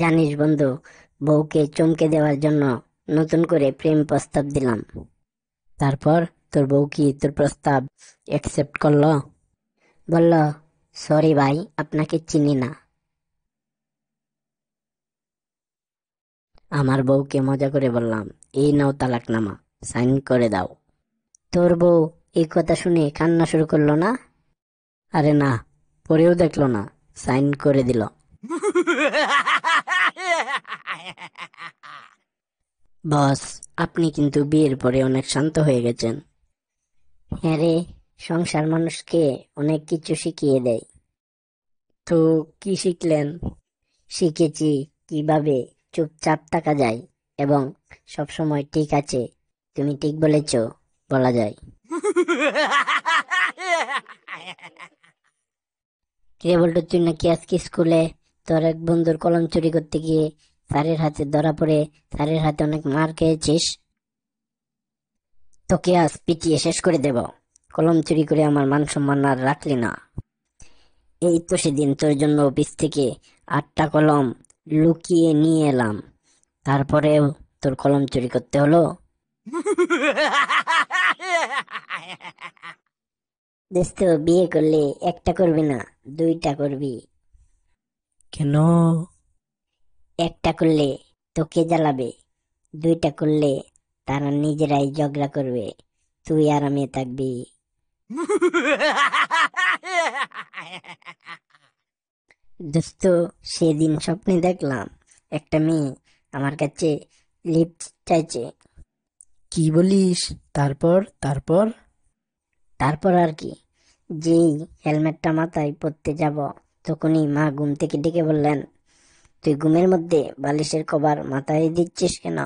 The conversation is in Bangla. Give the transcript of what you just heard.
জানিস বন্ধু, বউকে চমকে দেওয়ার জন্য নতুন করে প্রেম প্রস্তাব দিলাম। তারপর তোর বউ কি তোর প্রস্তাব অ্যাকসেপ্ট করলো? বলল, সরি ভাই, আপনাকে চিনি না। আমার বউকে মজা করে বললাম, এই নাও তালাকনামা, সাইন করে দাও। তোর বউ এই কথা শুনে কান্না শুরু করলো না? আরে না, পরেও দেখলো না, সাইন করে দিল। বস, আপনি কিন্তু বিয়ের পরে অনেক শান্ত হয়ে গেছেন। হ্যাঁ রে, সংসার মানুষকে অনেক কিছু শিখিয়ে দেয়। তো কি শিখলেন? শিখেছি কিভাবে চুপচাপ থাকা যায় এবং সব সময় ঠিক আছে, তুমি ঠিক বলেছ বলা যায়। কে বলতো, তুই নাকি আজকে স্কুলে তোর এক বন্ধুর কলম চুরি করতে গিয়ে স্যারের হাতে ধরা পড়ে স্যারের হাতে অনেক মার খেয়েছিস? তোকে আজ পিটিয়ে শেষ করে দেব। কলম চুরি করে আমার মান সম্মান আর রাখলি না। এই তো সেদিন তোর জন্য অফিস থেকে 8টা কলম লুকিয়ে নিয়ে এলাম, তারপরেও তোর কলম চুরি করতে হলো। দোস্ত, বিয়ে করলে একটা করবি না, দুইটা করবি। কেন? একটা করলে তোকে জ্বালাবে, দুইটা করলে তারা নিজেরাই ঝগড়া করবে, তুই আরামে থাকবি। দোস্ত, সেদিন স্বপ্নে দেখলাম একটা মেয়ে আমার কাছে লিফট চাইছে। কি বলিস? তারপর তারপর তারপর আর কি, যেই হেলমেটটা মাথায় পরতে যাব, তখনই মা ঘুম থেকে ডেকে বললেন, তুই ঘুমের মধ্যে বালিশের কভার মাথায় দিচ্ছিস কেন?